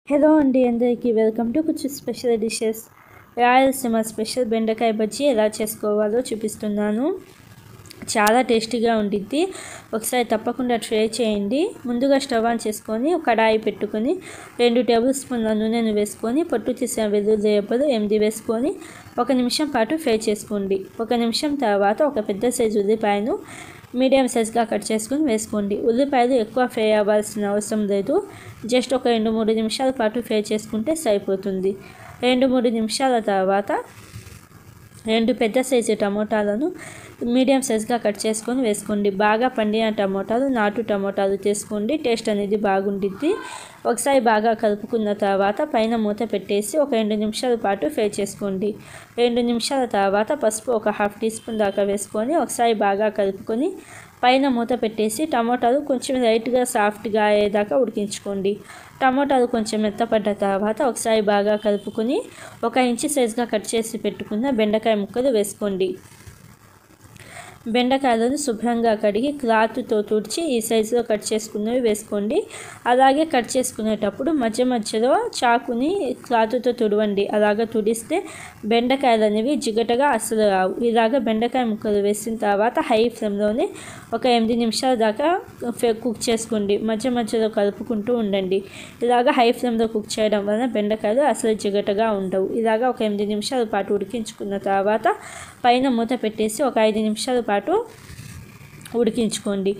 Hello అండి, అందరికీ welcome to కుచ్చు స్పెషల్ డిషెస్. రాయలసీమ స్పెషల్ బెండకాయ బజ్జీ ఎలా చేసుకోవాలో చూపిస్తున్నాను. చాలా టేస్టీగా ఉండిద్ది. ఒకసారి తప్పకుండా ట్రై చేయండి. ముందుగా స్టవ్ ఆన్ చేసుకొని కడాయి పెట్టుకొని 2 టేబుల్ స్పూన్ల నూనెను వేసుకొని పొట్టు తీసిన వెల్లుల్లి రెబ్బలు 8 వేసుకొని 1 నిమిషం పాటు ఫ్రై చేసుకోండి. 1 నిమిషం తర్వాత ఒక పెద్ద సైజు ఉల్లిపాయను మీడియం సైజ్గా కట్ చేసుకొని వేసుకోండి. ఉల్లిపాయలు ఎక్కువ ఫ్రై అవ్వాల్సిన అవసరం లేదు. జస్ట్ ఒక 2-3 నిమిషాల పాటు ఫ్రై చేసుకుంటే సరిపోతుంది. 2-3 నిమిషాల తర్వాత 2 పెద్ద సైజు టమోటాలను మీడియం సైజ్గా కట్ చేసుకొని వేసుకోండి. బాగా పండిన టమోటాలు, నాటు టమోటాలు తీసుకోండి. టేస్ట్ అనేది బాగుండిద్ది. ఒకసారి బాగా కలుపుకున్న తర్వాత పైన మూత పెట్టేసి ఒక 2 నిమిషాల పాటు ఫ్రై చేసుకోండి. 2 నిమిషాల తర్వాత పసుపు ఒక 1/2 టీ స్పూన్ దాకా వేసుకొని ఒకసారి బాగా కలుపుకొని పైన మూత పెట్టేసి టమోటాలు కొంచెం లైట్గా సాఫ్ట్గా అయ్యేదాకా ఉడికించుకోండి. టమోటాలు కొంచెం మెత్తపడ్డ తర్వాత ఒకసారి బాగా కలుపుకొని 1 ఇంచు సైజ్గా కట్ చేసి పెట్టుకున్న బెండకాయ ముక్కలు వేసుకోండి. బెండకాయలను శుభ్రంగా కడిగి క్లాత్తో తుడిచి ఈ సైజులో కట్ చేసుకున్నవి వేసుకోండి. అలాగే కట్ చేసుకునేటప్పుడు మధ్య మధ్యలో చాకుని క్లాత్తో తుడవండి. అలాగ తుడిస్తే బెండకాయలు అనేవి జిగటగా అస్సలు రావు. ఇలాగ బెండకాయ ముక్కలు వేసిన తర్వాత హై ఫ్లేమ్లోనే ఒక 8 నిమిషాల దాకా కుక్ చేసుకోండి. మధ్య మధ్యలో కలుపుకుంటూ ఉండండి. ఇలాగ హై ఫ్లేమ్లో కుక్ చేయడం వలన బెండకాయలు అసలు జిగటగా ఉండవు. ఇలాగ ఒక 8 నిమిషాల పాటు ఉడికించుకున్న తర్వాత పైన మూత పెట్టేసి ఒక 5 నిమిషాల పాటు ఉడికించుకోండి.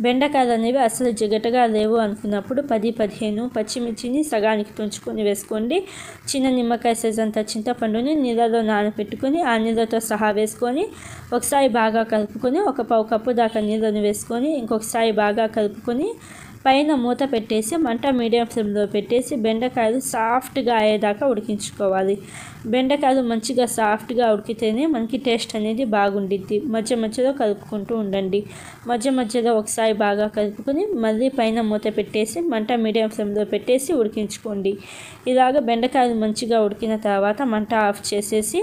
బెండకాయలు అనేవి అసలు జిగటగా లేవు అనుకున్నప్పుడు 10-15 పచ్చిమిర్చిని సగానికి తుంచుకొని వేసుకోండి. చిన్న నిమ్మకాయ సైజ్ అంత చింతపండుని నీళ్ళలో నానబెట్టుకొని ఆ నీళ్ళతో సహా వేసుకొని ఒకసారి బాగా కలుపుకొని ఒక 1/4 కప్పు దాకా నీళ్ళను వేసుకొని ఇంకొకసారి బాగా కలుపుకొని పైన మూత పెట్టేసి మంట మీడియం ఫ్లేమ్లో పెట్టేసి బెండకాయలు సాఫ్ట్గా అయ్యేదాకా ఉడికించుకోవాలి. బెండకాయలు మంచిగా సాఫ్ట్గా ఉడికితేనే మనకి టేస్ట్ అనేది బాగుండిద్ది. మధ్య మధ్యలో కలుపుకుంటూ ఉండండి. మధ్య మధ్యలో ఒకసారి బాగా కలుపుకొని మళ్ళీ పైన మూత పెట్టేసి మంట మీడియం ఫ్లేమ్లో పెట్టేసి ఉడికించుకోండి. ఇలాగ బెండకాయలు మంచిగా ఉడికిన తర్వాత మంట ఆఫ్ చేసేసి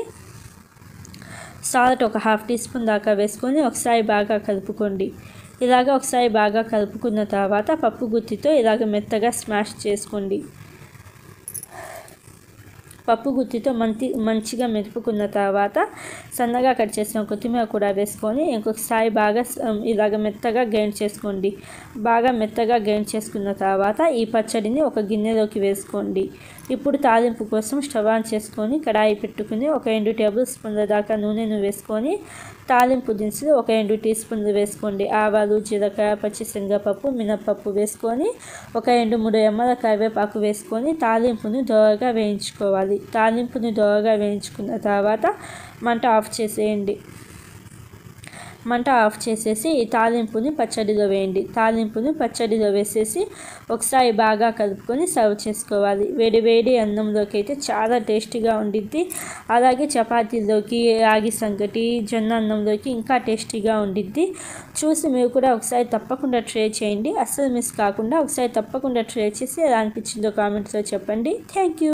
సాల్ట్ ఒక 1/2 టీ స్పూన్ దాకా వేసుకొని ఒకసారి బాగా కలుపుకోండి. ఇలాగ ఒకసారి బాగా కలుపుకున్న తర్వాత పప్పు గుత్తితో ఇలాగ మెత్తగా స్మాష్ చేసుకోండి. పప్పు గుత్తితో మంచిగా మెదుపుకున్న తర్వాత సన్నగా కట్ చేసిన కొత్తిమీర కూడా వేసుకొని ఇంకొకసారి బాగా ఇలాగ మెత్తగా గ్రైండ్ చేసుకోండి. బాగా మెత్తగా గ్రైండ్ చేసుకున్న తర్వాత ఈ పచ్చడిని ఒక గిన్నెలోకి వేసుకోండి. ఇప్పుడు తాలింపు కోసం స్టవ్ ఆన్ చేసుకొని కడాయి పెట్టుకుని ఒక 2 టేబుల్ స్పూన్ల దాకా నూనెను వేసుకొని తాలింపు దినుసులు ఒక 2 టీ స్పూన్లు వేసుకోండి. ఆవాలు, జీలకర్ర, పచ్చిశనగపప్పు, మినప్పప్పు వేసుకొని ఒక 2-3 రెమ్మల కరివేపాకు వేసుకొని తాలింపును దోరగా వేయించుకోవాలి. తాలింపును దోరగా వేయించుకున్న తర్వాత మంట ఆఫ్ చేసేయండి. మంట ఆఫ్ చేసేసి ఈ తాలింపుని పచ్చడిలో వేయండి. తాలింపుని పచ్చడిలో వేసేసి ఒకసారి బాగా కలుపుకొని సర్వ్ చేసుకోవాలి. వేడి వేడి అన్నంలోకి అయితే చాలా టేస్టీగా ఉండిద్ది. అలాగే చపాతీలోకి, రాగి సంగటి, జొన్న అన్నంలోకి ఇంకా టేస్టీగా ఉండిద్ది. చూసి మీరు కూడా ఒకసారి తప్పకుండా ట్రై చేయండి. అస్సలు మిస్ కాకుండా ఒకసారి తప్పకుండా ట్రై చేసి ఎలా అనిపించిందో కామెంట్స్లో చెప్పండి. Thank you.